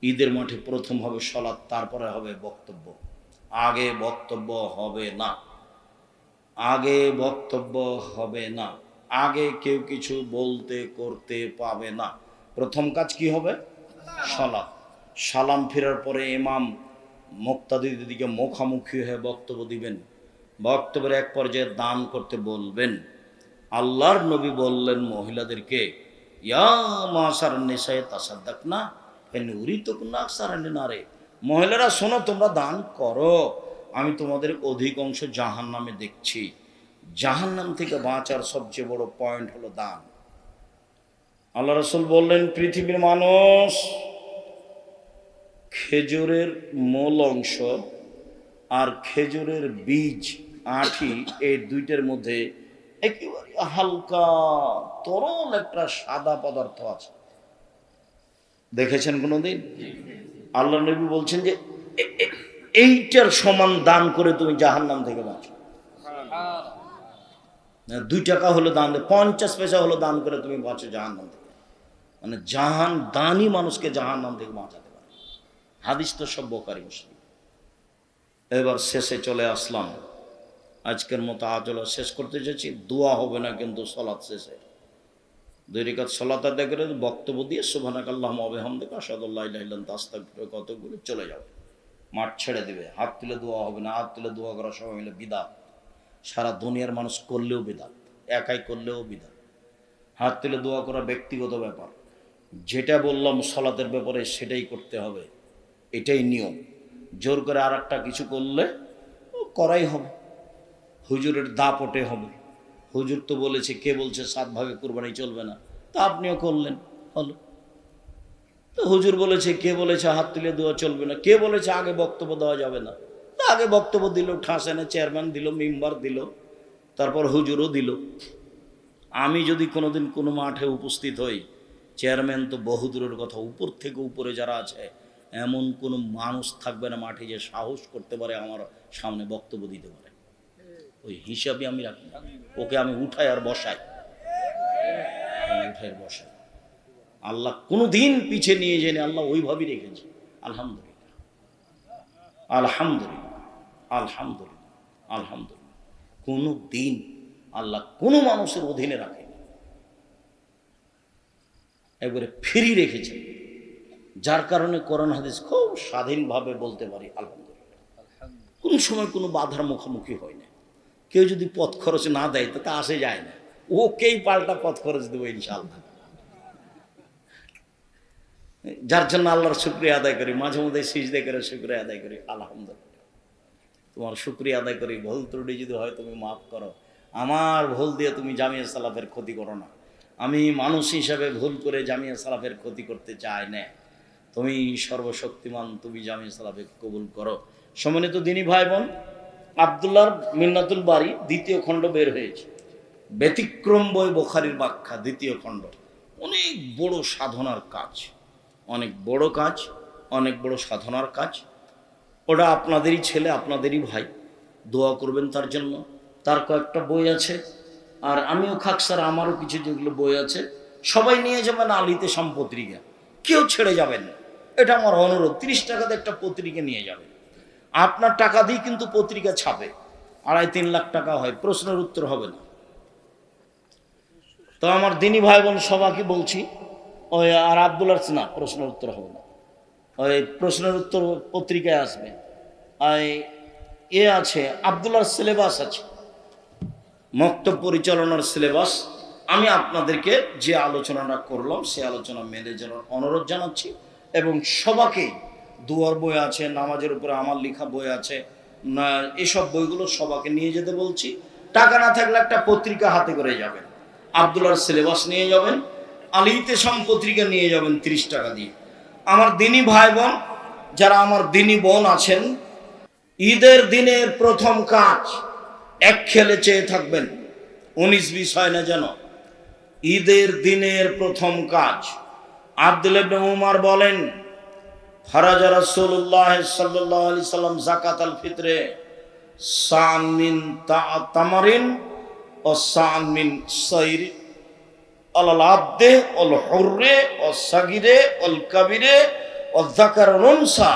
ঈদের মাঠে প্রথম হবে সালাত, তারপরে হবে বক্তব্য। আগে বক্তব্য হবে না, আগে বক্তব্য হবে না, আগে কেউ কিছু বলতে করতে পাবে না। প্রথম কাজ কি হবে? সালাত। সালাম ফেরার পরে ইমাম মুক্তাদিদের দিকে মুখামুখি হয়ে বক্তব্য দিবেন। বক্তব্যের এক পর্যায়ে দান করতে বলবেন। আল্লাহর নবী বললেন মহিলাদেরকে, ইয়া মাশার নিসায়ে তাসাদ্দাকনা ফাইন উরিতুকুন্না আকসারান নারে, মহিলারা শোনো, তোমরা দান করো, আমি তোমাদের অধিকাংশ জাহান্নামে দেখছি। জাহান্নাম থেকে বাঁচার সবচেয়ে বড় পয়েন্ট হলো দান। আল্লাহ রাসূল বললেন, পৃথিবীর মানুষ খেজুরের মূল অংশ আর খেজুরের বীজ আঁটি, এই দুইটার মধ্যে একেবারে হালকা তরল একটা সাদা পদার্থ আছে। দেখেছেন কোনোদিন? আল্লাহ নবী বলছেন যে এইটার সমান দান করে তুমি জাহান্নাম থেকে বাঁচো। 2 টাকা হলো দান, 50 পয়সা হলো দান করে তুমি বাঁচো জাহান্নাম থেকে। মানে দানই মানুষকে জাহান্নাম থেকে বাঁচাতে পারে। হাদিস তো সব বুখারী মুসলিম। এবার শেষে চলে আসলাম, আজকের মতো আজলা শেষ করতে চাইছি। দোয়া হবে না কিন্তু সালাত শেষে 2 রাকাত সালাত আদায় করে বক্তব্য দিয়ে সুবহানাকাল্লাহুম্মা ওয়া বিহামদিকা আশহাদু আল্লা ইলাহা ইল্লা আনতা আস্তাগফিরুকা ওয়া আতুবু ইলাইক চলে যাবে। মাঠ ছেড়ে দিবে। হাত তুলে দোয়া হবে না। হাত তুলে দোয়া করা সবাই মিলে বিদআত। সারা দুনিয়ার মানুষ করলেও বিদআত, একাই করলেও বিদআত। হাত তুলে দোয়া করা ব্যক্তিগত ব্যাপার। যেটা বললাম সালাতের ব্যাপারে সেটাই করতে হবে, এটাই নিয়ম। জোর করে আর একটা কিছু করলে করাই হবে। হুজুরের দাপটে হবে। হুজুর তো বলেছে, কে বলছে 7 ভাগে কুরবানি চলবে না, তা আপনিও করলেন, হলো। তো হুজুর বলেছে, কে বলেছে হাত তুলে দোয়া চলবে না, কে বলেছে আগে বক্তব্য দেওয়া যাবে না, তা আগে বক্তব্য দিল, ঠাসেনে চেয়ারম্যান দিল, মেম্বার দিল, তারপর হুজুরও দিল। আমি যদি কোনোদিন কোনো মাঠে উপস্থিত হই, চেয়ারম্যান তো বহুদূরের কথা, উপর থেকে উপরে যারা আছে এমন কোনো মানুষ থাকবে না মাঠে যে সাহস করতে পারে আমার সামনে বক্তব্য দিতে পারে। ওই হিসাবে আমি রাখি, ওকে আমি উঠাই আর বসাই, উঠাই বসাই। আল্লাহ কোনো দিন পিছিয়ে নিয়ে যায়নি, আল্লাহ ওইভাবেই রেখেছে। আলহামদুলিল্লাহ, আলহামদুলিল্লাহ, আলহামদুলিল্লাহ, আলহামদুলিল্লাহ। কোনো দিন আল্লাহ কোনো মানুষের অধীনে রাখেনি, একবারে ফ্রি রেখেছে। যার কারণে কোরআন হাদিস খুব স্বাধীনভাবে বলতে পারি আলহামদুলিল্লাহ। কোন সময় কোনো বাধার মুখোমুখি হয় না। কেউ যদি পথ খরচ না দেয় তো তা আসে যায় না, ওকেই পাল্টা পথ খরচ দেবো ইনশাআল্লাহ। যার জন্য আল্লাহর শুকরিয়া আদায় করি, মাঝে মধ্যে সিজদা করে শুকরিয়া আদায় করি। আলহামদুলিল্লাহ, তোমার শুকরিয়া আদায় করি। ভুল ত্রুটি যদি হয় তুমি মাফ করো। আমার ভুল দিয়ে তুমি জামিয়া সালাফের ক্ষতি করো না। আমি মানুষ হিসাবে ভুল করে জামিয়া সালাফের ক্ষতি করতে চাই না। তুমি সর্বশক্তিমান, তুমি জামিয়া সালাফে কবুল করো। সম্মানিত দিনী ভাই বোন, আব্দুল্লাহর মিন্নাতুল বারী 2য় খণ্ড বের হয়েছে। ব্যতিক্রম বই বুখারীর ব্যাখ্যা 2য় খণ্ড। অনেক বড় সাধনার কাজ, অনেক বড় কাজ, অনেক বড় সাধনার কাজ। ওটা আপনাদেরই ছেলে, আপনাদেরই ভাই, দোয়া করবেন তার জন্য। তার কয়েকটা বই আছে, আর আমিও খাকসার আমারও কিছু যেগুলো বই আছে, সবাই নিয়ে যাবেন আলিতে পত্রিকা, কেউ ছেড়ে যাবেন না, এটা আমার অনুরোধ। 30 টাকাতে একটা পত্রিকা নিয়ে যাবেন। আপনার টাকা দিয়ে কিন্তু পত্রিকা ছাপে, 2.5-3 লাখ টাকা হয়, প্রশ্নের উত্তর হবে না। তো আমার দিনী ভাই বোন সবাইকে বলছি, ওই আর আব্দুল্লাহ না, প্রশ্নের উত্তর হবে না, ওই প্রশ্নের উত্তর পত্রিকায় আসবে। আছে আব্দুল্লাহর সিলেবাস আছে, মক্তব পরিচালনার সিলেবাস। আমি আপনাদেরকে যে আলোচনাটা করলাম সেই আলোচনা মেনে যাওয়ার অনুরোধ জানাচ্ছি। এবং সবাইকে দুয়ার বই আছে, নামাজের উপরে আমার লেখা বই আছে, এসব বইগুলো সবাইকে নিয়ে যেতে বলছি। টাকা না থাকলে একটা পত্রিকা হাতে করে যাবেন, আব্দুল্লাহর সিলেবাস নিয়ে যাবেন, আলিতে পত্রিকা নিয়ে যাবেন 30 টাকা দিয়ে। আমার দিনী ভাই বোন যারা আমার দিনী বোন আছেন, ঈদের দিনের প্রথম কাজ এক খেলে চেয়ে থাকবেন, 19-20 হয় না যেন। ঈদের দিনের প্রথম কাজ, আব্দুল্লাহ ইবনে উমর বলেন, ফারাজা রাসূলুল্লাহ সাল্লাল্লাহু আলাইহি সাল্লাম যাকাতাল ফিতরে সা'ন মিন তামারিন ও সা'ন মিন সাইর আলাল আবদে ওয়াল হুররে ওয়াস সাগিরে ওয়াল কাবিরে ওয়াযাকার উনসা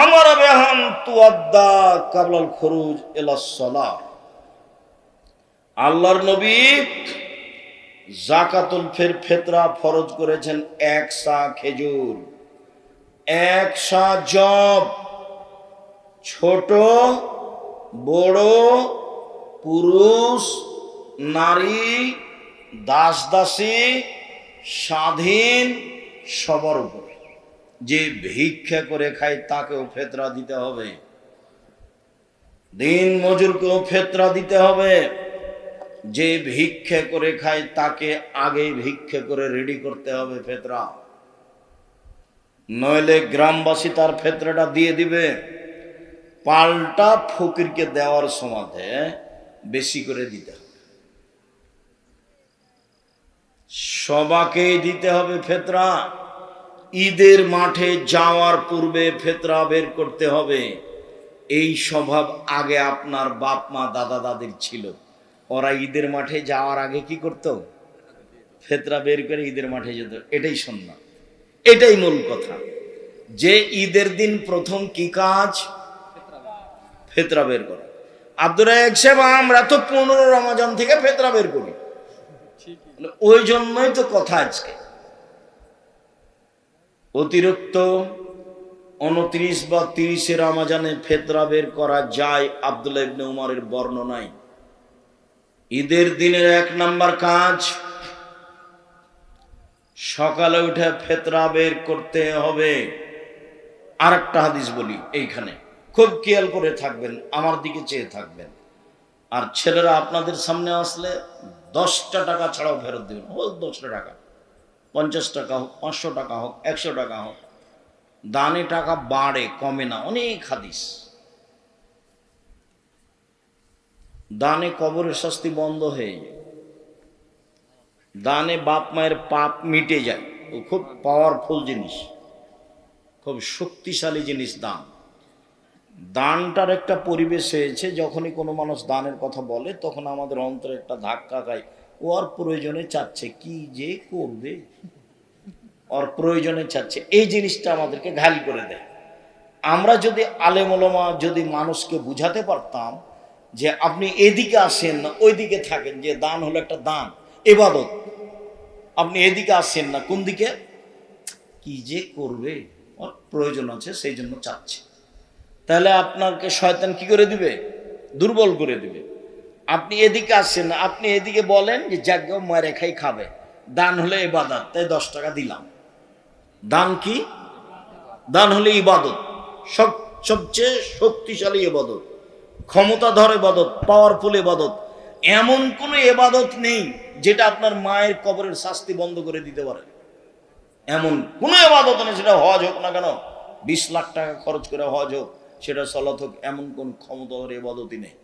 আমারা বিহান তুআদ্দা ক্বাবলাল খুরুজ ইলাস সালাহ। আল্লাহর নবী যাকাতুল ফিতরা ফরজ করেছেন 1 সা খেজুর, 1 সা জব, ছোট বড় পুরুষ নারী দাস দাসী স্বাধীন সবার উপরে। যে ভিক্ষা করে খায় তাকেও ফিতরা দিতে হবে, দিন মজুরকেও ফিতরা দিতে হবে। যে ভিক্ষা করে খায় তাকে আগে ভিক্ষা করে রেডি করতে হবে ফিতরা, নইলে গ্রামবাসী তার ফিতরাটা দিয়ে দিবে। পাল্টা ফকিরকে দেওয়ার সময় বেশি করে দিতে হবে, সবাকেই দিতে হবে ফিতরা। ঈদের মাঠে যাওয়ার পূর্বে ফিতরা বের করতে হবে। এই স্বভাব আগে আপনার বাপ মা দাদা দাদির ছিল। ওরা ঈদের মাঠে যাওয়ার আগে কি করত? ফিতরা বের করে ঈদের মাঠে যেত। এটাই সুন্নাত, এটাই মূল কথা। যে ঈদের দিন প্রথম কি কাজ? ফিতরা বের করা। আব্দুর রাজ্জাক সাহেব, আমরা তো 15 রমজান থেকে ফিতরা বের করি। ওই জন্যই তো কথা আজকে। অতিরিক্ত 29 বা 30 রমজানে ফিতরা বের করা যায় আব্দুল্লাহ ইবনে উমরের বর্ণনায়। ঈদের দিনের 1 নাম্বার কাজ সকালে উঠে ফিতরা বের করতে হবে। আরেকটা হাদিস বলি এইখানে, খুব খেয়াল করে থাকবেন, আমার দিকে চেয়ে থাকবেন। আর ছেলেরা আপনাদের সামনে আসলে 10টা টাকা ছাড়াও ফেরত দেবেন। হোক 10টা টাকা, 50 টাকা হোক, 500 টাকা হোক, 100 টাকা হোক। দানে টাকা বাড়ে, কমে না। অনেক হাদিস। দানে কবরের শাস্তি বন্ধ হয়ে যায়, দানে বাপ মায়ের পাপ মিটে যায়। ও খুব পাওয়ারফুল জিনিস, খুব শক্তিশালী জিনিস দান। দানটার একটা পরিবেশ হয়েছে, যখনই কোনো মানুষ দানের কথা বলে তখন আমাদের অন্তরে একটা ধাক্কা খায়। ওর প্রয়োজনে চাচ্ছে, কি যে করবে, ওর প্রয়োজনে চাচ্ছে। এই জিনিসটা আমাদেরকে ঘালি করে দেয়। আমরা যদি আলেম ওলামা যদি মানুষকে বুঝাতে পারতাম যে আপনি এদিকে আসেন না ওইদিকে থাকেন, যে দান হলো একটা দান, ইবাদত। আপনি এদিকে আসেন না, কোন দিকে, কি যে করবে, ওর প্রয়োজন আছে সেই জন্য চাচ্ছে। তাহলে আপনাকে শয়তান কি করে দিবে? দুর্বল করে দিবে। আপনি এদিকে আসছেন না, আপনি এদিকে বলেন যে যাজ্ঞ মারে খাই খাবে, দান হলে ইবাদত, তাই 10 টাকা দিলাম। দান কি? দান হলে ইবাদত, সবচেয়ে শক্তিশালী ইবাদত, ক্ষমতাধর ইবাদত, পাওয়ারফুল ইবাদত। এমন কোন ইবাদত নেই যেটা আপনার মায়ের কবরের শাস্তি বন্ধ করে দিতে পারে। এমন কোন ইবাদত নেই, সেটা হজ হোক না কেন, 20 লাখ টাকা খরচ করে হজ হোক, সেটা সালাত হোক, এমন কোন ক্ষমতাধর ইবাদতই নেই।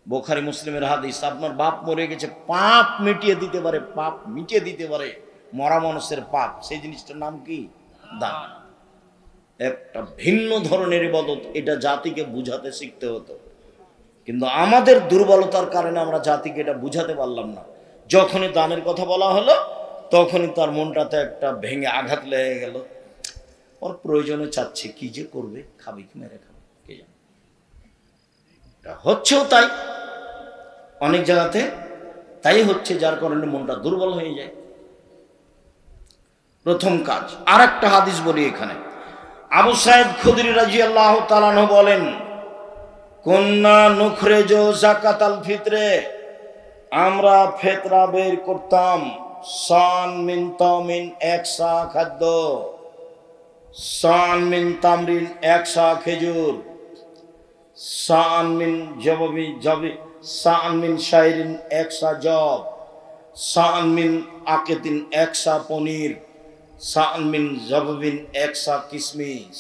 বুখারী মুসলিমের হাদিস, আপনার বাপ মরে গেছে, পাপ মিটিয়ে দিতে পারে, পাপ মিটিয়ে দিতে পারে মরা মানুষের পাপ। সেই জিনিসটার নাম কি? দান। একটা ভিন্ন ধরনের ইবাদত। এটা জাতিকে বুঝাতে শিখতে হতো, কিন্তু আমাদের দুর্বলতার কারণে আমরা জাতিকে এটা বুঝাতে পারলাম না। যখনই দানের কথা বলা হলো তখনই তার মনটাতে একটা ভেঙে আঘাত লেগে গেল। ওর প্রয়োজনে চাচ্ছে, কি যে করবে, খাবে কি মেরে খাবে কে জানে। হচ্ছেও তাই, অনেক জায়গাতে তাই হচ্ছে, যার কারণে মনটা দুর্বল হয়ে যায়। প্রথম কাজ। আর একটা হাদিস বলি এখানে, আবু সাঈদ খুদরি রাদিয়াল্লাহু তাআলা আনহু বলেন, কুন্না নুখরিজু যাকাতাল ফিতরে, আমরা ফিতরা বের করতাম, সান মিন তামিন, 1 সা খাদ্য, সান মিন তামরিন, 1 সা খেজুর, সান মিন জবি, সান মিন শাইরিন, 1 সা জব, সান মিন আকিতিন, 1 সা পনির, সান মিন জববিন, 1 সা কিশমিশ।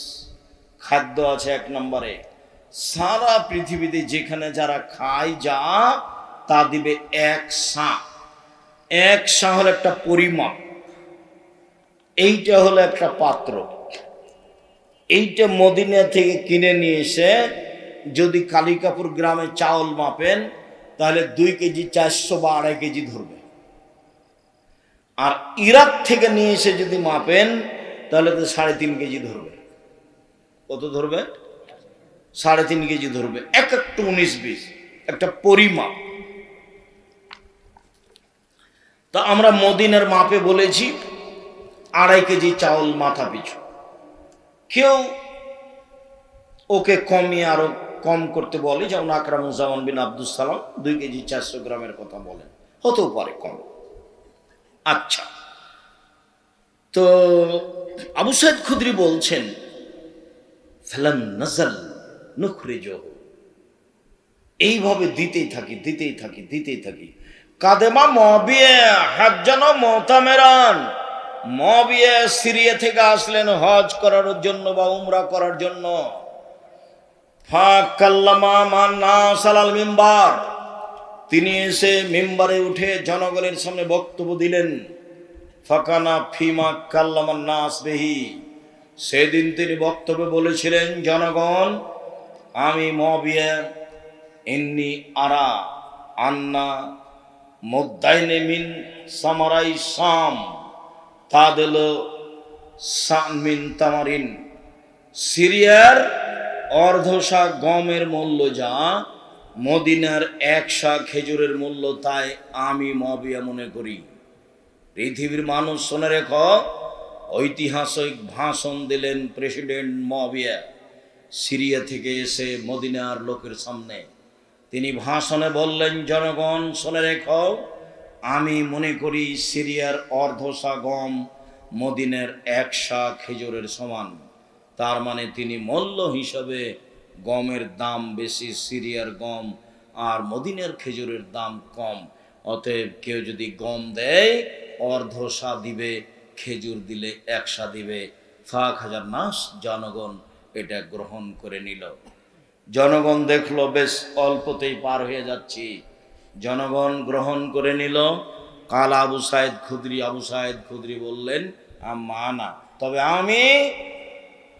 খাদ্য আছে 1 নম্বরে। সারা পৃথিবীতে যেখানে যারা খায় যা তা দিবে 1 সা। 1 সা হলো একটা পরিমাপ। এইটা হলো একটা পাত্র। এইটা মদিনা থেকে কিনে নিয়ে এসে যদি কালিকাপুর গ্রামে চাউল মাপেন তাহলে 2 কেজি 400 বা 2.5 কেজি ধরবে। আর ইরাক থেকে নিয়ে এসে যদি মাপেন তাহলে তো 3.5 কেজি ধরবে। কত ধরবে? 3.5 কেজি ধরবে। এক একটা 19-20 একটা পরিমাপ। তা আমরা মদিনার মাপে বলেছি 2.5 কেজি চাউল মাথা পিছু। কেউ ওকে কমিয়ে আরো কম করতে বলে, যেমন আকরামুজ্জামান বিন আব্দুস সালাম 2 কেজি 400 গ্রামের কথা বলেন, হতেও পারে কম। আচ্ছা, তো আবু সাইদ খুদরি বলছেন ফালাম নাজাল নুখরিজুহু, এইভাবে দিতেই থাকি। কাদেমা মুআবিয়া হাজ্জান মুতামিরান, মুআবিয়া সিরিয়া থেকে আসলেন হজ করার জন্য বা উমরা করার জন্য। ফাকাল্লামা মান নাস আলাল মিম্বার, তিনি এসে মিম্বারে উঠে জনগণের সামনে বক্তব্য দিলেন। ফাকানা ফিমা কাল্লামান নাস বিহি, সেদিন তিনি বক্তব্যে বলেছিলেন, জনগণ আমি মুআবিয়া ইন্নী আরা আন্না মুদাইনে মিন সামারাই শাম তাদেল মিন তামারিন, সিরিয়ার অর্ধশা গমের মূল্য যা মদিনার 1 শা খেজুরের মূল্য, তাই আমি মুআবিয়া মনে করি। পৃথিবীর মানুষ শুনে রেখো, ঐতিহাসিক ভাষণ দিলেন প্রেসিডেন্ট মুআবিয়া সিরিয়া থেকে এসে মদিনার লোকের সামনে। তিনি ভাষণে বললেন, জনগণ শুনে রেখো, আমি মনে করি সিরিয়ার অর্ধশা গম মদিনার 1 শা খেজুরের সমান। তার মানে তিনি মূল্য হিসাবে গমের দাম বেশি, সিরিয়ার গম, আর মদিনার খেজুরের দাম কম। অতএব কেউ যদি গম দেয় অর্ধশা দিবে, খেজুর দিলে 1 শা দিবে। ফাক হাজার নাস, জনগণ এটা গ্রহণ করে নিল। জনগণ দেখলো বেশ অল্পতেই পার হয়ে যাচ্ছি, জনগণ গ্রহণ করে নিল। কাল আবু সাইদ খুদরি বললেন, মানা, তবে আমি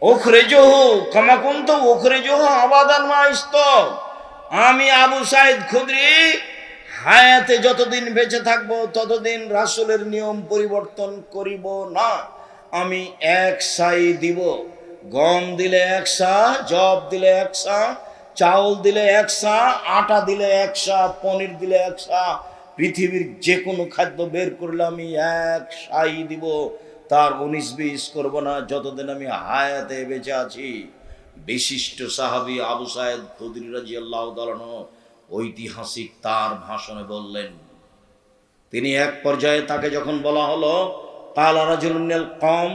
উখরিজুহু কামা কুনতু উখরিজুহু আবাদান মা ইস্ত, আমি আবু সাইদ খুদরি হায়াতে যতদিন বেঁচে থাকবো ততদিন রাসূলের নিয়ম পরিবর্তন করিব না। আমি 1 শাই দিব, গম দিলে 1 শা, জব দিলে 1 শা, চাউল দিলে 1 শা, আটা দিলে 1 শা, পনির দিলে 1 শা, পৃথিবীর যে কোনো খাদ্য বের করলে আমি 1 শাই দিব, তার 19-20 করব না যতদিন আমি হায়াতে বেঁচে আছি। বিশিষ্ট সাহাবী আবু সাইদ খুদরি রাদিয়াল্লাহু তাআলা ঐতিহাসিক তার ভাষণে বললেন। তিনি এক পর্যায়ে তাকে যখন বলা হলো কালা রাজুলুন মিনাল কওম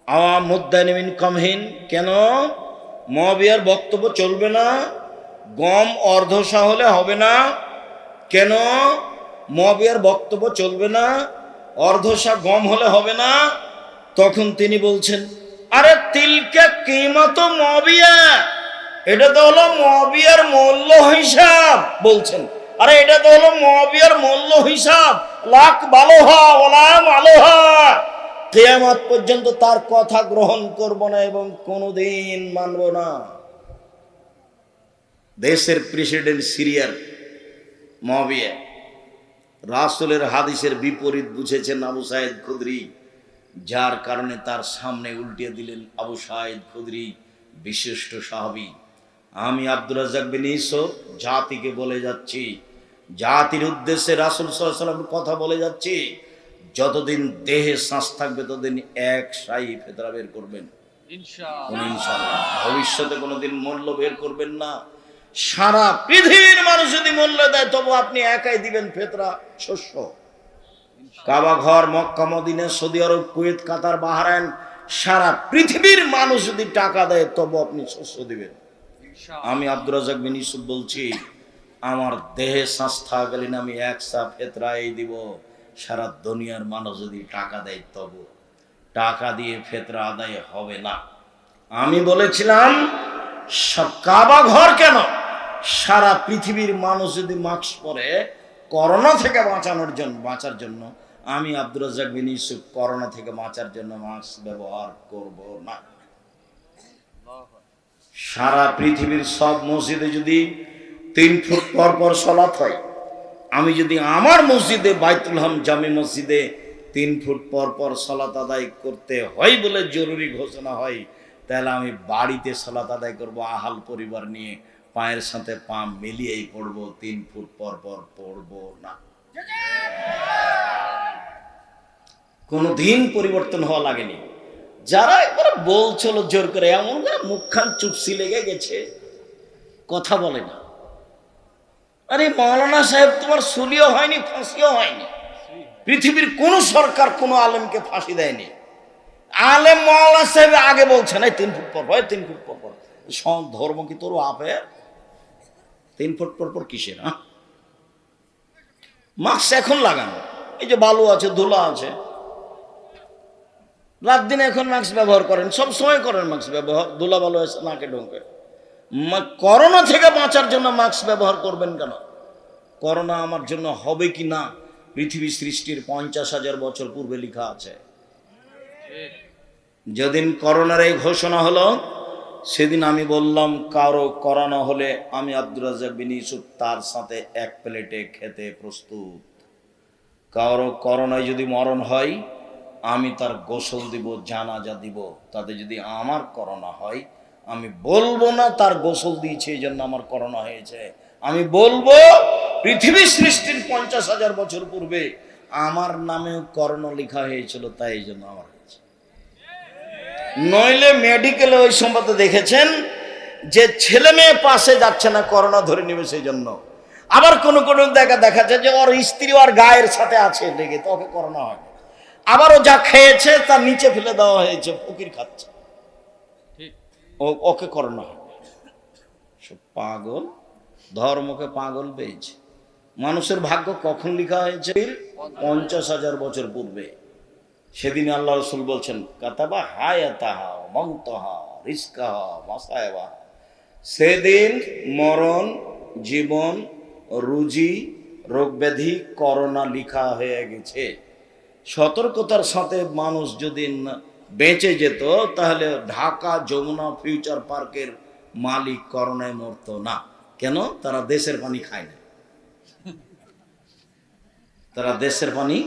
আওয়া মুদাইন মিন কামহিন, কেন মুআবিয়ার বক্তব্য চলবে না? গম অর্ধশা হলে হবে না? কেন মুআবিয়ার বক্তব্য চলবে না? অর্ধশা গম হলে হবে না? তখন তিনি বলছেন, আরে তিলকা কিমাত মুআবিয়া, এটা তো হলো মুআবিয়ার মূল্য হিসাব। বলছেন, আরে এটা তো হলো মুআবিয়ার মূল্য হিসাব, লাখ বালোহা ওয়ালা মালোহা, কিয়ামত পর্যন্ত তার কথা গ্রহণ করব না এবং কোনোদিন মানব না। দেশের প্রেসিডেন্ট সিরিয়ার মুআবিয়া, রাসূলের হাদিসের বিপরীত বুঝেছেন আবু সাইদ খুদরি, যার কারণে তার সামনে উল্টিয়ে দিলেন আবু সাইদ খুদরি, বিশিষ্ট সাহাবী। আমি আব্দুর রাজ্জাক বিন ইউসুফ জাতিকে বলে যাচ্ছি, জাতির উদ্দেশ্যে রাসূল সাল্লাল্লাহু আলাইহি ওয়াসাল্লামের কথা বলে যাচ্ছি, যতদিন দেহে শ্বাস থাকবে ততদিন 1 শাই ফিতরা বের করবেন ইনশাআল্লাহ। ভবিষ্যতে কোনোদিন মূল্য বের করবেন না। সারা পৃথিবীর মানুষ যদি মূল্য দেয় তবু আপনি একাই দিবেন ফিতরা শস্য। কাবা ঘর, মক্কা, মদিনা, সৌদি আরব, কুয়েত, কাতার, বাহরাইন, সারা পৃথিবীর মানুষ যদি টাকা দেয় তবু আপনি শস্য দিবেন। আমি আব্দুর রাজ্জাক বিন ইউসুফ বলছি, আমার দেহে শ্বাস থাকাকালীন আমি 1 শা ফিতরা দিব। সারা দুনিয়ার মানুষ যদি টাকা দেয় তবু টাকা দিয়ে ফিতরা আদায় হবে না। আমি বলেছিলাম কাবা ঘর কেন, সারা পৃথিবীর মানুষ যদি মাস্ক পরে করোনা থেকে বাঁচার জন্য, আমি আব্দুর রাজ্জাক বিন ইউসুফ করোনা থেকে বাঁচার জন্য মাস্ক ব্যবহার করব না। সারা পৃথিবীর সব মসজিদে যদি 3 ফুট পর পর সালাত হয়, আমি যদি আমার মসজিদে বাইতুল হাম জামি মসজিদে 3 ফুট পর পর সালাত আদায় করতে হয় বলে জরুরি ঘোষণা হয়, তাহলে আমি বাড়িতে সালাত আদায় করব আহাল পরিবার নিয়ে, পায়ের সাথে পা মিলিয়েই পড়বো, 3 ফুট পর পর পড়বো না। কোনদিন পরিবর্তন হওয়া লাগেনি। যারা একবার বলছিল জোর করে, এমন করে মুখখান চুপসি লেগে গেছে, কথা বলে না। আরে মাওলানা সাহেব, তোমার সুলিও হয়নি, ফাঁসিও হয়নি। পৃথিবীর কোন সরকার কোন আলেমকে ফাঁসি দেয়নি। আলেম মাওলানা সাহেব আগে বলছেন এই 3 ফুট পর পর, 3 ফুট পর পর। ধর্ম কি তোর আপে 3 ফুট পর পর কিসের? মাস্ক এখন লাগানো, এই যে বালু আছে, ধুলা আছে, রাত দিন এখন মাস্ক ব্যবহার করেন, সব সময় করেন মাস্ক ব্যবহার, ধুলা বালু এসে নাকে ঢোকে। করোনা থেকে বাঁচার জন্য মাস্ক ব্যবহার করবেন কেন? করোনা আমার জন্য হবে কি না পৃথিবী সৃষ্টির 50,000 বছর পূর্বে লেখা আছে। যেদিন করোনার এই ঘোষণা হলো, সেদিন আমি বললাম কারো করোনা হলে আমি আব্দুর রাজ্জাক বিন ইউসুফ তার সাথে এক প্লেটে খেতে প্রস্তুত। কারো করোনায় যদি মরণ হয়, আমি তার গোসল দিব, জানাজা দিব। তাতে যদি আমার করোনা হয়, আমি বলবো না তার গোসল দিয়েছে এই জন্য আমার করোনা হয়েছে, আমি বলবো পৃথিবী সৃষ্টির 50,000 বছর পূর্বে আমার নামেও করোনা লেখা হয়েছিল, তাই এই জন্য আমার হয়েছে। নইলে মেডিকেলে ওই সম্পর্কে দেখেছেন যে ছেলে মেয়ে পাশে যাচ্ছে না, করোনা ধরে নেবে সেই জন্য। আবার কোন কোন দেখা যাচ্ছে যে ওর স্ত্রী ওর গায়ের সাথে আছে লেগে, তো ওকে করোনা হয়। আবারও যা খেয়েছে তার নিচে ফেলে দেওয়া হয়েছে, ফকির খাচ্ছে, ওকে করোনা হয়। সব পাগল, ধর্মকে পাগল পেয়েছে। মানুষের ভাগ্য কখন লেখা হয়েছে? 50,000 বছর পূর্বে। সেদিন আল্লাহ রসুল বলছেন কাতাবা হায়াতাহা মাউতাহা রিজকাহা মাসায়াবাহা, সেদিন মরণ, জীবন, রুজি, রোগ ব্যাধি, করোনা লেখা হয়ে গেছে। সতর্কতার সাথে মানুষ যদি বেঁচে যেত, তাহলে ঢাকা যমুনা ফিউচার পার্কের মালিক করোনায় মরতো না। কেন? তারা দেশের পানি খায় না, তারা দেশের পানি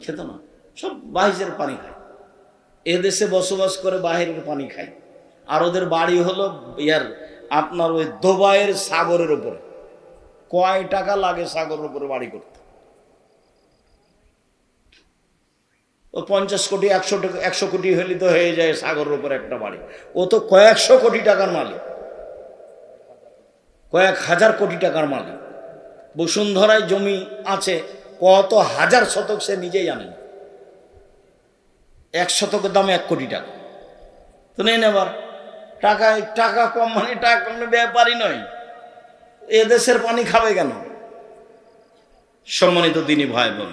খেত না, সব বাহিরের পানি খায়। এ দেশে বসবাস করে বাহিরের পানি খায়। আর ওদের বাড়ি হলো আপনার ওই দুবাইয়ের সাগরের উপরে। কয় টাকা লাগে সাগরের উপরে বাড়ি করতে? ও 50 কোটি 100 কোটি হলে তো হয়ে যায় সাগরের উপরে একটা বাড়ি। ও তো কয়েকশো কোটি টাকার মালিক, কয়েক হাজার কোটি টাকার মালিক। বসুন্ধরায় জমি আছে কত হাজার শতক, সে নিজেই জানে না। 1 শতকের দাম 1 কোটি টাকা। তো নেই নেবার টাকা কম, মানে টাকা কম ব্যাপারই নয়। এ দেশের পানি খাবে কেন? সম্মানিত দিনী ভাই বোন,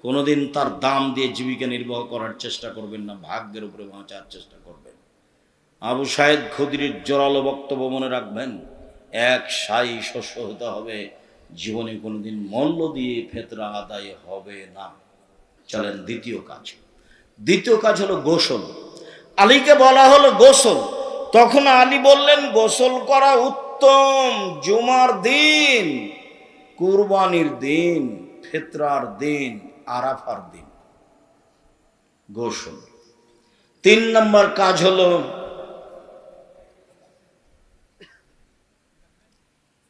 কোনোদিন তার দাম দিয়ে জীবিকা নির্বাহ করার চেষ্টা করবেন না, ভাগ্যের উপরে বাঁচার চেষ্টা করবেন। আবু সাইদ খুদরির জোরালো বক্তব্য মনে রাখবেন, এক সাই শস্য হতে হবে, জীবনে কোনোদিন মূল্য দিয়ে ফেতরা আদায় হবে না। চলেন দ্বিতীয় কাজ হলো গোসল। আলীকে বলা হলো গোসল, তখন আলী বললেন গোসল করা উত্তম জুমার দিন, কুরবানির দিন, ফিতরার দিন, আরাফার দিন। গোসল। 3 নম্বর কাজ হলো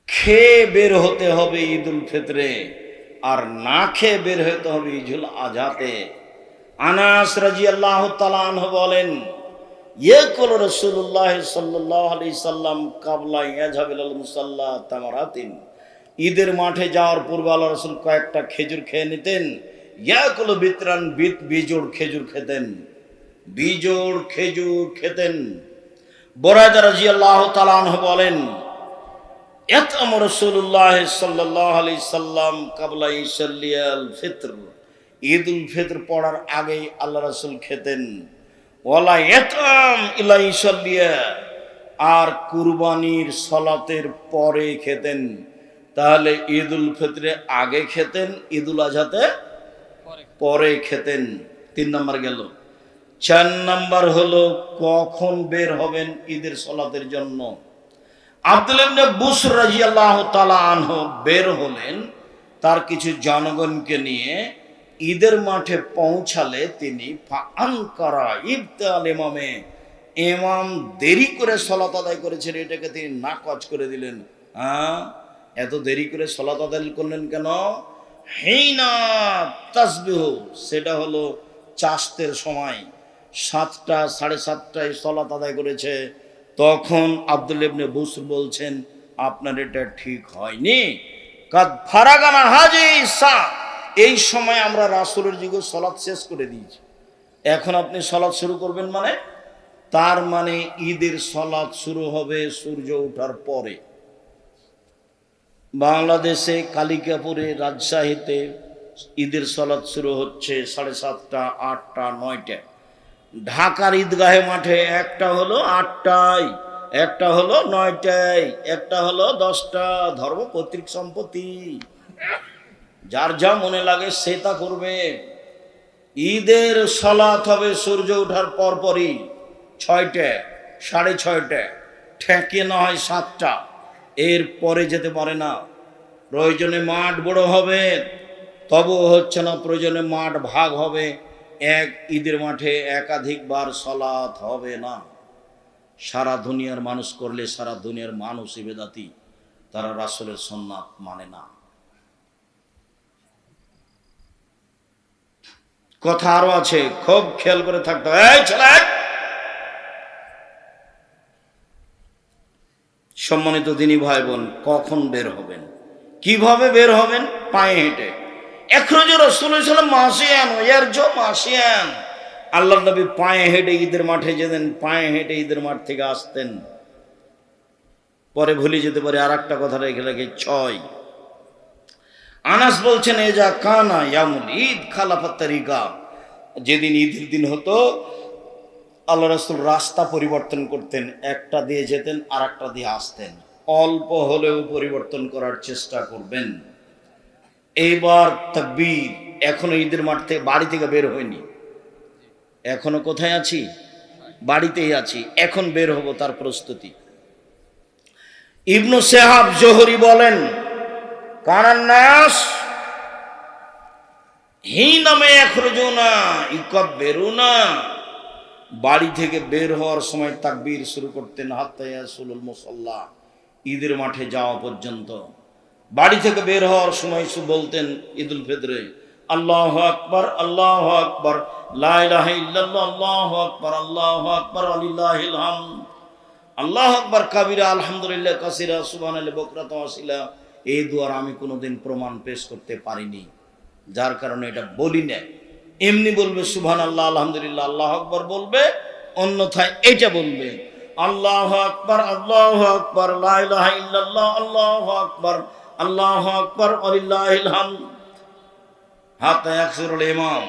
খেয়ে বের হতে হবে ঈদুল ফিতরে, আর না খেয়ে বের হতে হবে ঈদুল আজহাতে। আনাস রাদিয়াল্লাহু তাআলা আনহু বলেন, ইয়াকুল রাসূলুল্লাহ সাল্লাল্লাহু আলাইহি সাল্লাম ক্বাবলা ইয়াযহাবিল মুসাল্লা তামারাতিন, ঈদের মাঠে যাওয়ার পূর্বে আল্লাহ রাসূল কয়েকটা খেজুর খেয়ে নিতেন। ইয়াকুল বিতরান, বিজোড় খেজুর খেতেন, বিজোড় খেজুর খেতেন। বুরায়দা রাদিয়াল্লাহু তাআলা আনহু বলেন, ইয়াতাম রাসূলুল্লাহ সাল্লাল্লাহু আলাইহি সাল্লাম ক্বাবলা ইসাল্লিয়াল ফিতর, ঈদুল ফিতর পড়ার আগেই আল্লাহ রাসূল খেতেন। ওয়ালা ইয়াতাম ইলা ইসাল্লিয়া, আর কুরবানির সালাতের পরে খেতেন। তাহলে ঈদুল ফিতরে আগে খেতেন, ঈদুল আজহাতে পরে খেতেন। 3 নম্বর গেল। 4 নম্বর হলো কখন বের হবেন ঈদের সালাতের জন্য। আব্দুল্লাহ ইবনে বুসর রাদিয়াল্লাহু তাআলা আনহু বের হলেন তার কিছু জনগণকে নিয়ে ঈদের মাঠে পৌঁছালে তিনি আনকারা ইবতাল ইমামে, ইমাম দেরি করে সলাত আদায় করেছেন, এটাকে তিনি নাকচ করে দিলেন। হ্যাঁ, এত দেরি করে সলাত আদায় করলেন কেন? হিনা তাসবিহ, সেটা হলো চাষতের সময়, 7টা 7:30টায় সলাত আদায় করেছে। তখন আব্দুল্লাহ ইবনে বুসর বলছেন, আপনার এটা ঠিক হয়নি। কাদ ফারাগানা হাজি সা, এই সময় আমরা রাসূলের যুগে সলাত শেষ করে দিয়েছি, এখন আপনি সলাত শুরু করবেন মানে? তার মানে ঈদের সলাত শুরু হবে সূর্য ওঠার পরে। বাংলাদেশে কালিকাপুরে, রাজশাহীতে ঈদের সলাত শুরু হচ্ছে 7:30টা, 8টা, 9টা। ঢাকার ঈদগাহে মাঠে একটা হলো 8টায়, একটা হলো 9টায়, একটা হলো 10টা। ধর্ম পৈতৃক সম্পত্তি, যার যা মনে লাগে সে তা করবে। ঈদের সলাত হবে সূর্য ওঠার পরপরই, 6টা, 6:30টা, ঠেকে না হয় 7টা, এর পরে যেতে পারে না। প্রয়োজনে মাঠ বড় হবে, তবুও হচ্ছে না। প্রয়োজনে মাঠ ভাগ হবে, এক ঈদের মাঠে একাধিকবার সলাত হবে না। সারা দুনিয়ার মানুষ করলে সারা দুনিয়ার মানুষই বেদাতি, তারা রাসূলের সুন্নাত মানে না। কথা আরো আছে, খুব খেয়াল করে থাকতে হবে। এই ছেলে, সম্মানিত দিনী ভাই বোন, কখন বের হবেন, কিভাবে বের হবেন? পায়ে হেঁটে। এখরজু রাসূলুল্লাহ সাল্লাল্লাহু আলাইহি ওয়াসাল্লাম মাসিয়ান ইয়ারজু মাসিয়ান, আল্লাহর নবী পায়ে হেঁটে ঈদের মাঠে যেতেন, পায়ে হেঁটে ঈদের মাঠ থেকে আসতেন। পরে ভুলে যেতে পারে আর একটা কথা রেখে রেখে 6। আনাস বলছেন, এজা কানা ইয়ামুল ঈদ খালাফাত তারিকা, যেদিন ঈদের দিন হতো আল্লাহ রাসূল রাস্তা পরিবর্তন করতেন, একটা দিয়ে যেতেন আর একটা দিয়ে আসতেন। অল্প হলেও পরিবর্তন করার চেষ্টা করবেন। এইবার তাকবীর, এখনো ঈদের মাঠ থেকে, বাড়ি থেকে বের হয়নি, এখনো কোথায় আছি? বাড়িতেই আছি, এখন বের হব, তার প্রস্তুতি। ইবনু শিহাব জোহরি বলেন, কানান নাস হিনা মে ইয়াখরুজুনা ইউকাব্বিরুনা, বাড়ি থেকে বের হওয়ার সময় তাকবীর শুরু করতেন, হাত্তা ইয়াসুলুল মুসাল্লা, ঈদের মাঠে যাওয়া পর্যন্ত। বাড়ি থেকে বের হওয়ার সময় বলতেন ঈদুল ফিতরে, আল্লাহু আকবার, আল্লাহু আকবার, লা ইলাহা ইল্লাল্লাহ, আল্লাহু আকবার, আল্লাহু আকবার, ওয়ালিল্লাহিল হামদ, আল্লাহু আকবার কাবীরা, আলহামদুলিল্লাহ কাসীরা, সুবহানাল্লাহি বুকরাতাও আসিলা। এই দুয়ার আমি কোনোদিন প্রমাণ পেশ করতে পারিনি, যার কারণে এটা বলি না। এমনি বলবে সুবহানাল্লাহ, আলহামদুলিল্লাহ, আল্লাহু আকবার বলবে, অন্যথায় এটা বলবে আল্লাহু আকবার, আল্লাহু আকবার, লা ইলাহা ইল্লাল্লাহ, আল্লাহু আকবার, আল্লাহু আকবার, ওয়ালিল্লাহিল হামদ। হাত্তা ইয়াকসুরুল ইমাম,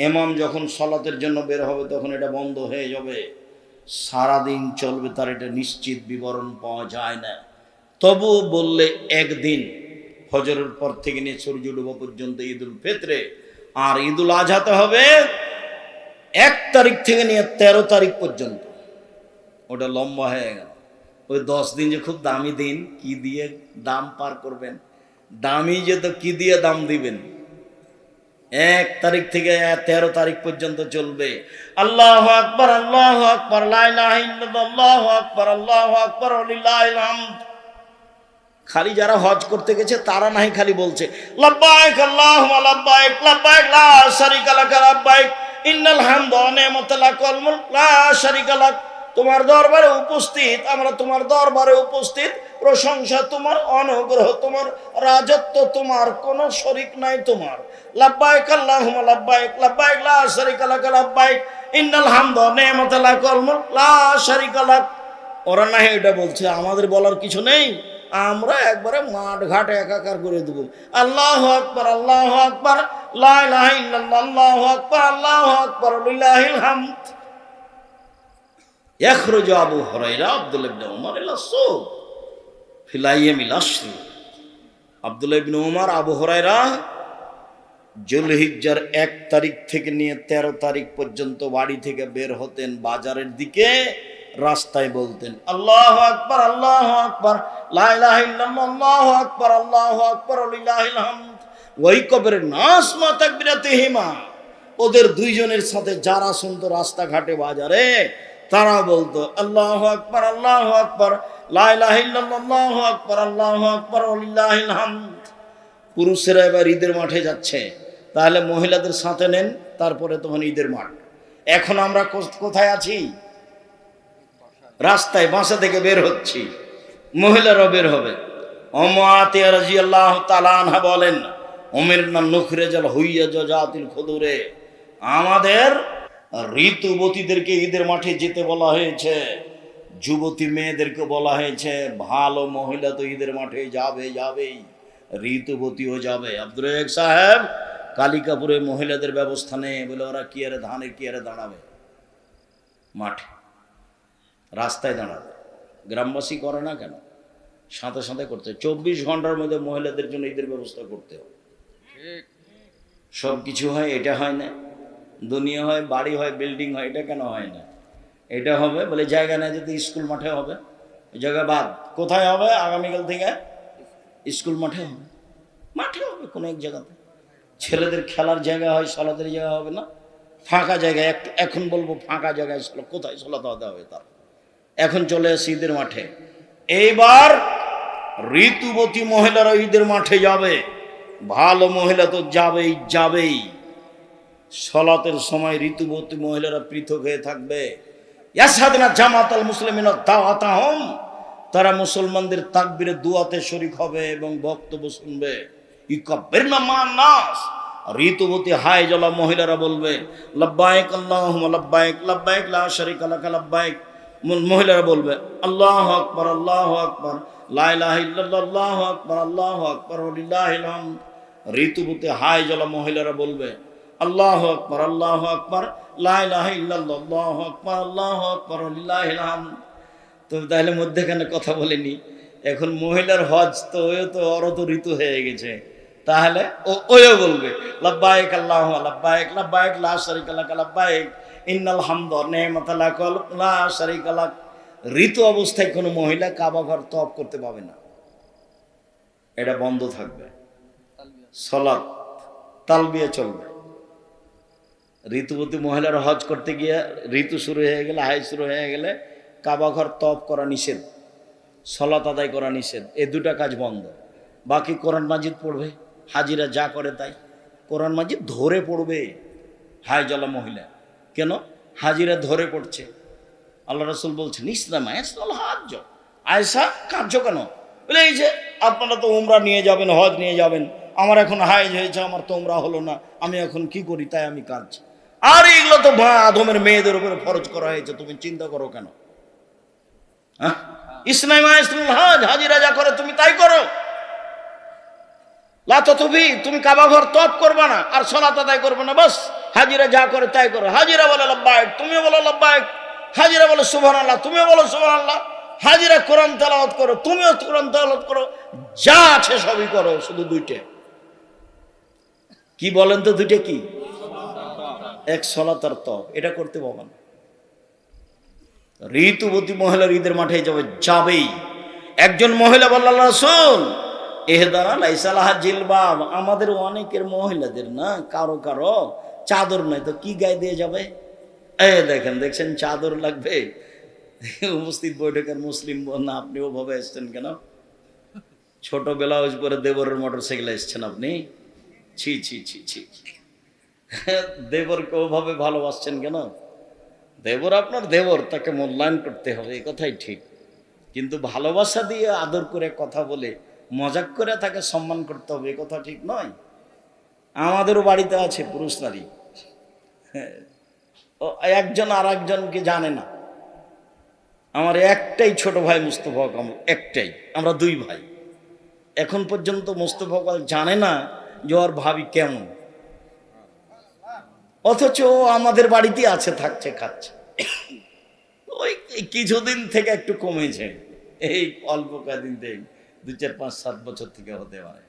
ইমাম যখন সালাতের জন্য বের হবে তখন এটা বন্ধ হয়ে যাবে। সারাদিন চলবে, তার এটা নিশ্চিত বিবরণ পাওয়া যায় না। তবুও বললে একদিন, ফজরের পর থেকে নিয়ে সূর্য ডোবা পর্যন্ত ঈদুল ফিতরে, আর ঈদুল আজহাতে হবে 1 তারিখ থেকে নিয়ে 13 তারিখ পর্যন্ত। ওটা লম্বা হয়ে গেল। ওই 10 দিন যে খুব দামি দিন, কি দিয়ে দাম পার করবেন? দামি যে, তো কি দিয়ে দাম দিবেন? 1 তারিখ থেকে 13 তারিখ পর্যন্ত চলবে। আল্লাহু আকবার, আল্লাহু আকবার, লা ইলাহা ইল্লাল্লাহ, আল্লাহু আকবার, আল্লাহু আকবার, ওয়ালিল্লাহিল হামদ। খালি যারা হজ করতে গেছে তারা নাই খালি বলছে লাব্বাইক আল্লাহুম্মা লাব্বাইক, লাব্বাইক লা শারীকা লাক, লাব্বাইক ইন্নাল হামদা ওয়া নি'মাতা লাক ওয়াল মুলক লা শারীকা লাক। তোমার দরবারে উপস্থিত, আমরা তোমার দরবারে উপস্থিত, প্রশংসা তোমার, অনুগ্রহ তোমার, রাজত্ব তোমার, কোনো শরীক নাই তোমার। লাব্বাইক আল্লাহুম্মা লাব্বাইক, লাব্বাইক লা শারীকা লাক, লাব্বাইক ইন্নাল হামদা ওয়া নি'মাতা লাক ওয়াল মুলক লা শারীকা লাক। ওরা না এটা বলছে, আমাদের বলার কিছু নেই, আমরা একবারে মাঠ ঘাট একাকার করে দেব। আল্লাহু আকবার, আল্লাহু আকবার, লা ইলাহা ইল্লাল্লাহ, আল্লাহু আকবার, আল্লাহু আকবার, লিল্লাহিল হামদ। ইয়াখরুজু আবু হুরায়রা আব্দুল্লাহ ইবনে উমর ইলা সুক ফিল আইয়ামিল আশর। আব্দুল্লাহ ইবনে উমর, আবু হুরায়রা যুলহিজ্জার 1 তারিখ থেকে নিয়ে 13 তারিখ পর্যন্ত বাড়ি থেকে বের হতেন, বাজারের দিকে রাস্তায় বলতেন আল্লাহু আকবার, আল্লাহু আকবার, লা ইলাহা ইল্লাল্লাহ, আল্লাহু আকবার, আল্লাহু আকবার, লিল্লাহিল হামদ, ওই কবরে নাস মা তাকবিরাতিহিমা, ওদের দুইজনের সাথে যারা শুনতো রাস্তাঘাটে বাজারে, তারা বলতো আল্লাহু আকবার, আল্লাহু আকবার, লা ইলাহা ইল্লাল্লাহ, আল্লাহু আকবার, আল্লাহু আকবার, ওয়ালিল্লাহিল হামদ। পুরুষেরা এবার ঈদের মাঠে যাচ্ছে, তাহলে মহিলাদের সাথে নেন, তারপরে তখন ঈদের মাঠ। এখন আমরা কোথায় আছি? রাস্তায়, বাসা থেকে বের হচ্ছি, মহিলারাও বের হবে। আতিয়া রাদিয়াল্লাহু তাআলা আনহা বলেন, উমিরনা নুখরিজাল হুইয়া জাতিল খুদুরে, আমাদের ঋতুবতীদেরকে ঈদের মাঠে যেতে বলা হয়েছে, যুবতী মেয়েদেরকে বলা হয়েছে, ভালো মহিলা তো ঈদের মাঠে যাবেই, ঋতুবতীও যাবে। আব্দুর রাজ্জাক সাহেব কালিকাপুরে মহিলাদের ব্যবস্থা নেই বলে ওরা কি আরে ধানের কি আরে দাঁড়াবে মাঠে, রাস্তায় দাঁড়াবে। গ্রামবাসী করে না কেন? সাথে সাথে করতে 24 ঘন্টার মধ্যে মহিলাদের জন্য ঈদের ব্যবস্থা করতে হবে। সব কিছু হয়, এটা হয় না। দুনিয়া হয়, বাড়ি হয়, বিল্ডিং হয়, এটা কেন হয় না? এটা হবে বলে জায়গা নেই, যদি স্কুল মাঠে হবে, জায়গা বাদ। কোথায় হবে? আগামীকাল থেকে স্কুল মাঠে হবে, কোনো এক জায়গাতে। ছেলেদের খেলার জায়গা হয়, সলাতের জায়গা হবে না, ফাঁকা জায়গায়। এখন বলবো ফাঁকা জায়গায় কোথায় সলাতে হতে হবে তার। এখন চলে আসে ঈদের মাঠে। এইবার ঋতুবতী মহিলারা ঈদের মাঠে যাবে, ভালো মহিলা তো যাবেই। সলাতের সময় ঋতুবতী মহিলারা পৃথক হয়ে থাকবে। ইয়াসাদনা জামাতাল মুসলিমিনা দাওয়াতাহুম, তারা মুসলমানদের তাকবীরে দুয়াতে শরীক হবে এবং বক্তব্য শুনবে। ইকাব্বিরনা মান নাস, ঋতুবতী হায় জলা মহিলারা বলবে লাব্বাইক আল্লাহুম্মা লাব্বাইক, লাব্বাইক লা শারীকা লাকা লাব্বাইক। মহিলারা বলবে আল্লাহু আকবার, আল্লাহু আকবার, লা ইলাহা ইল্লাল্লাহ, আল্লাহু আকবার, আল্লাহু আকবার, ওয়ালিল্লাহিল হামদ। ঋতুবতী হায় জলা মহিলারা বলবে আল্লাহু আকবার, আল্লাহু আকবার, লা ইলাহা ইল্লাল্লাহ, আল্লাহু আকবার, আল্লাহু আকবার, ওয়ালিল্লাহিল হামদ। তো তাহলে মধ্যখানে কথা বলেনি, এখন মহিলার হজ তো ওই তো অরত ঋতু হয়ে গেছে, তাহলে ওও বলবে লাব্বাইক আল্লাহুম্মা লাব্বাইক, লাব্বাইক লা শারীকা লাকা লাব্বাইক, ইন্নাল হামদা ওয়া নি'মাতা লাকা লা শারীকা লাক। ঋতু অবস্থায় কোনো মহিলা কাবা ঘর তওয়াফ করতে পাবে না, এটা বন্ধ থাকবে। সালাত তালবিয়া চলবে। ঋতুবতী মহিলার হজ করতে গিয়ে ঋতু শুরু হয়ে গেলে, হাই শুরু হয়ে গেলে কাবা ঘর তওয়াফ করা নিষেধ, সালাত আদায় করা নিষেধ, এই দুটা কাজ বন্ধ। বাকি কোরআন মাজিদ পড়বে, হাজিরা যা করে তাই কোরআন মাজিদ ধরে পড়বে। হায় জলা মহিলা কেন? হাজিরা ধরে পড়ছে। আল্লাহ রাসূল বলছেন ইসলাম হাজ, আয়েশা কার্য কেন? বলে এই যে আপনারা তো উমরা নিয়ে যাবেন, হজ নিয়ে যাবেন, আমার এখন হাইজ হয়েছে, আমার তো উমরা হলো না, আমি এখন কি করি? তাই আমি কাঁদছি। আর এগুলো তো আদমের মেয়েদের উপরে ফরজ করা হয়েছে, তুমি চিন্তা করো কেন? হ্যাঁ, ইসলাম হাজ, হাজিরা যা করে তুমি তাই করো। তুমি কাবা ঘর তওয়াফ করবে না আর সালাত আদায় করবে না, বাস হাজিরা যা করে তাই করো। হাজিরা বলে লাব্বাইক, তুমিও বলো লাব্বাইক। হাজিরা বলে সুবহানাল্লাহ, তুমিও বলো সুবহানাল্লাহ। হাজিরা কোরআন তেলাওয়াত করো, তুমিও কোরআন তেলাওয়াত করো, যা আছে সবই করো, শুধু দুইটা কি বলেন তো? দুইটা কি? এক সালাত আর তওয়াফ, এটা করতে পারবে না। ঋতুবতী মহিলার ঈদের মাঠে যাবেই। একজন মহিলা বলল আল্লাহ রাসূল এহদারা লাইসা লাহা জিলবাব, আমাদের অনেকের মহিলাদের না কারো কারো চাদর নাই, তো কি গায়ে দিয়ে যাবে? দেখছেন চাদর লাগবে। উপস্থিত বৈঠকের মুসলিম না, আপনি ওভাবে এসছেন কেন? ছোট ব্লাউজ পরে দেবরের মোটরসাইকেলে এসছেন আপনি? ছি ছি ছি ছি, দেবরকে ওভাবে ভালোবাসছেন কেন? দেবর আপনার দেবর, তাকে মূল্যায়ন করতে হবে, এই কথাই ঠিক। কিন্তু ভালোবাসা দিয়ে আদর করে কথা বলে মজাক করে তাকে সম্মান করতে হবে, এ কথা ঠিক নয়। আমাদেরও বাড়িতে আছে পুরুষ নারী, একজন আর একজনকে জানে না। আমার একটাই ছোট ভাই মুস্তফা কামাল, একটাই, আমরা দুই ভাই। এখন পর্যন্ত মুস্তফা কামাল জানে না যে ওর ভাবি কেমন, অথচ আমাদের বাড়িতে আছে, থাকছে, খাচ্ছে। ওই কিছুদিন থেকে একটু কমেছে, এই অল্প কদিন থেকে, 2, 4, 5, 7 বছর থেকে হতে পারে।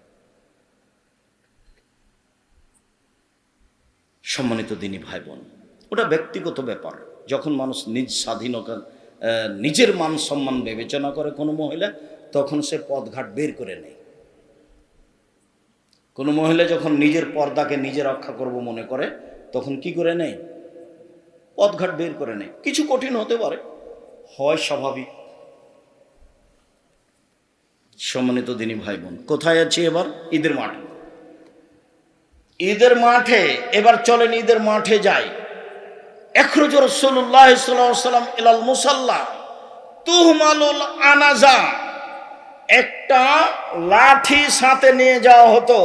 সম্মানিত দিনী ভাই বোন, ওটা ব্যক্তিগত ব্যাপার। যখন মানুষ নিজ স্বাধীনতা, নিজের মান সম্মান বিবেচনা করে কোনো মহিলা, তখন সে পথঘাট বের করে নেয়। কোনো মহিলা যখন নিজের পর্দাকে নিজে রক্ষা করব মনে করে তখন কি করে নেয়? পথঘাট বের করে নেয়। কিছু কঠিন হতে পারে, হয় স্বাভাবিক। সম্মানিত দিনী ভাই বোন, কোথায় আছি এবার? ঈদের মাঠে। ঈদের মাঠে এবার চলেন, ঈদের মাঠে যাই। ইখরুজু রাসূলুল্লাহ সাল্লাল্লাহু আলাইহি ওয়াসাল্লাম ইলাল মুসাল্লা তুহমালুল আনাজা, একটা লাঠি সাথে নিয়ে যাওয়া হতো।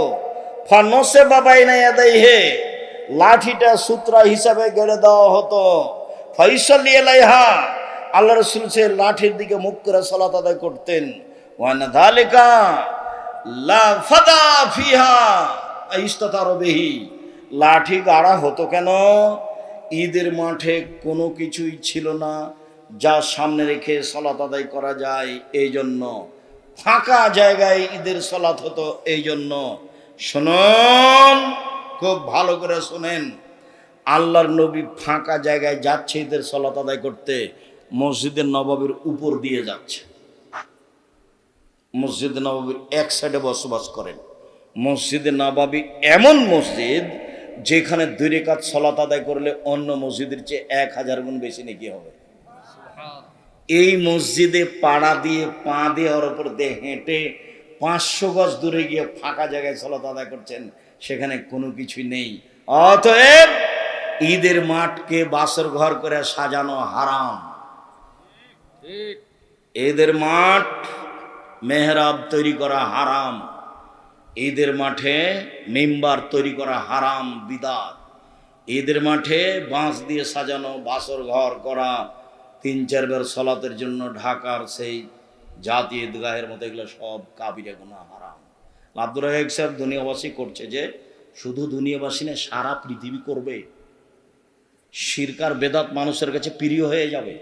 ফানসে বাবাইনা ইয়াদাইহি, লাঠিটা সূত্রা হিসাবে গেড়ে দেওয়া হতো। ফাইসাল্লি আলাইহা, আল্লাহ রাসূল সে লাঠির দিকে মুখ করে সালাত আদায় করতেন। ওয়ানা যালিকা লা ফাদা ফিহা ইস্তাতার বিহি, লাঠি গাড়া হতো কেন? ঈদের মাঠে কোনো কিছুই ছিল না যা সামনে রেখে সালাত আদায় করা যায়, এই জন্য ফাঁকা জায়গায় ঈদের সালাত হতো। এই জন্য শুনুন, খুব ভালো করে শুনেন, আল্লাহর নবী ফাঁকা জায়গায় যাচ্ছে ঈদের সালাত আদায় করতে, মসজিদের নববীর উপর দিয়ে যাচ্ছে। মসজিদে নববীর এক সাইডে বসবাস করেন। মসজিদে নববী এমন মসজিদ যেখানে 2 রাকাত সালাত আদায় করলে অন্য মসজিদের চেয়ে 1000 গুণ বেশি নেকি হবে। এই মসজিদে পাড়া দিয়ে পা দিয়ে ওর উপর দিয়ে হেঁটে 500 গজ দূরে গিয়ে ফাঁকা জায়গায় সালাত আদায় করছেন, সেখানে কোনো কিছুই নেই। অতএব ঈদের মাঠকে বাসর ঘর করে সাজানো হারাম। ঈদের মাঠ মেহরাব তৈরি করা হারাম। ঈদের মাঠে মিম্বার তৈরি করা হারাম, বিদআত। ঈদের মাঠে বাঁশ দিয়ে সাজানো বাসর ঘর করা, 3-4 বার সালাতের জন্য ঢাকার সেই জাতীয় ঈদগাহের মতো, এগুলো সব কাবিরা গুনাহ, হারাম। আব্দুর রাজ্জাক সাহেব দুনিয়াবাসী করছে যে শুধু দুনিয়াবাসী না, সারা পৃথিবী করবে। শিরক আর বেদাত মানুষের কাছে প্রিয় হয়ে যাবে।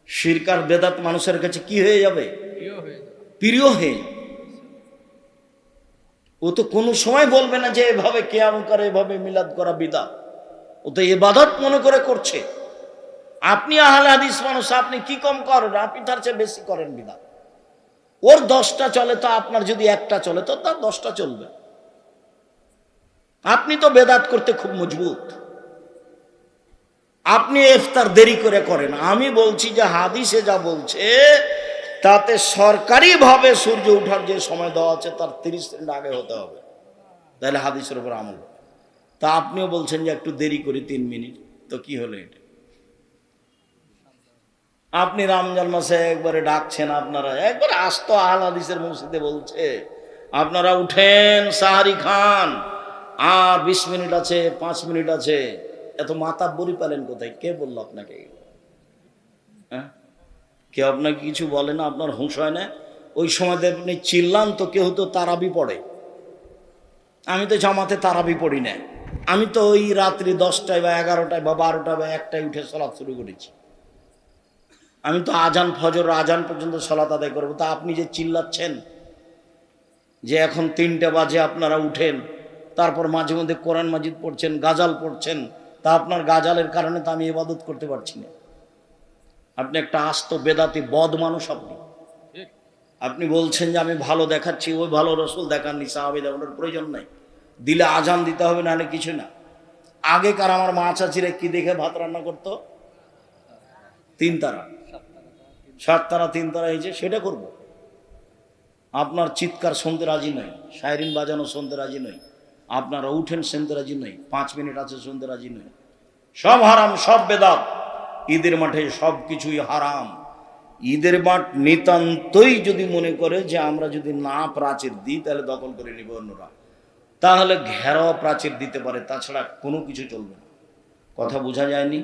শিরক আর বেদাত মানুষের কাছে কি হয়ে যাবে? প্রিয় হয়ে যাবে। ও তো কোনো সময় বলবে না যে এভাবে কিয়াম করে, এভাবে মিলাদ করা বিদআত। ও তো ইবাদত মনে করে করছে। আপনি আহলে হাদিস মানুষ, আপনি কি কম করেন? আপনি তার চেয়ে বেশি করেন বিদআত। ওর 10টা চলে, তো আপনার যদি একটা চলে তো তার 10টা চলবে। আপনি তো বেদাত করতে খুব মজবুত। আপনি ইফতার দেরি করে করেন। আমি বলছি যে হাদিসে যা বলছে তাতে সরকারিভাবে সূর্য ওঠার যে সময় দেওয়া আছে তার 30 মিনিট আগে হতে হবে, তাহলে হাদিসের উপর আমল হবে। তা আপনিও বলছেন যে একটু দেরি করি 3 মিনিট, তো কি হলো এটা? আপনি রমজান মাসে একবারে ডাকছেন, আপনারা একবারে আস্ত আহলে হাদিসের মসজিদে বলছে আপনারা উঠেন, সাহারি খান, আর 20 মিনিট আছে, 5 মিনিট আছে। এত মাতাব্বরি পেলেন কোথায়? কে বললো আপনাকে? হ্যাঁ, কেউ আপনাকে কিছু বলে না? আপনার হুঁশ হয় না? ওই সময় আপনি চিল্লান তো কেউ তো তারাবি পড়ে। আমি তো জামাতে তারাবি পড়ি না। আমি তো ওই রাত্রি 10টায় বা 11টায় বা 12টায় বা 1টায় উঠে সালাত শুরু করেছি। আমি তো আজান, ফজর আজান পর্যন্ত সালাত আদায় করবো। তা আপনি যে চিল্লাচ্ছেন যে এখন 3টে বাজে আপনারা উঠেন, তারপর মাঝে মধ্যে কোরআন মাজিদ পড়ছেন, গাজাল পড়ছেন, তা আপনার গাজালের কারণে তো আমি ইবাদত করতে পারছি না। আপনি একটা আস্ত বেদাতি বদ মানুষ। আপনি বলছেন যে আমি ভালো দেখাচ্ছি, ওই ভালো রসুল দেখাননি, সাহাবী দেখানোর প্রয়োজন নাই। দিলে আজান দিতে হবে, নাহলে কিছু না। আগেকার আমার মা চাচিরা কি দেখে ভাত রান্না করতো? 3 তারা, 7 তারা, 3 তারা হয়েছে, সেটা করব। আপনার চিৎকার শুনতে রাজি নই, শায়রিন বাজানো শুনতে রাজি নই, আপনারা উঠেন শুনতে রাজি নই, 5 মিনিট আছে শুনতে রাজি নই। সব হারাম, সব বেদাত। ঈদের মাঠে সব কিছুই হারাম। ঈদের মাঠ নিতান্তই যদি মনে করে যে আমরা যদি না প্রাচীর দিই তাহলে দখল করে নিব অন্যরা, তাহলে ঘেরাও প্রাচীর দিতে পারে, তাছাড়া কোনো কিছু চলবে না। কথা বোঝা যায়নি?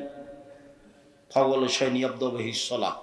ফাওয়াল শাইনি আব্দু বিহিস সালাহ।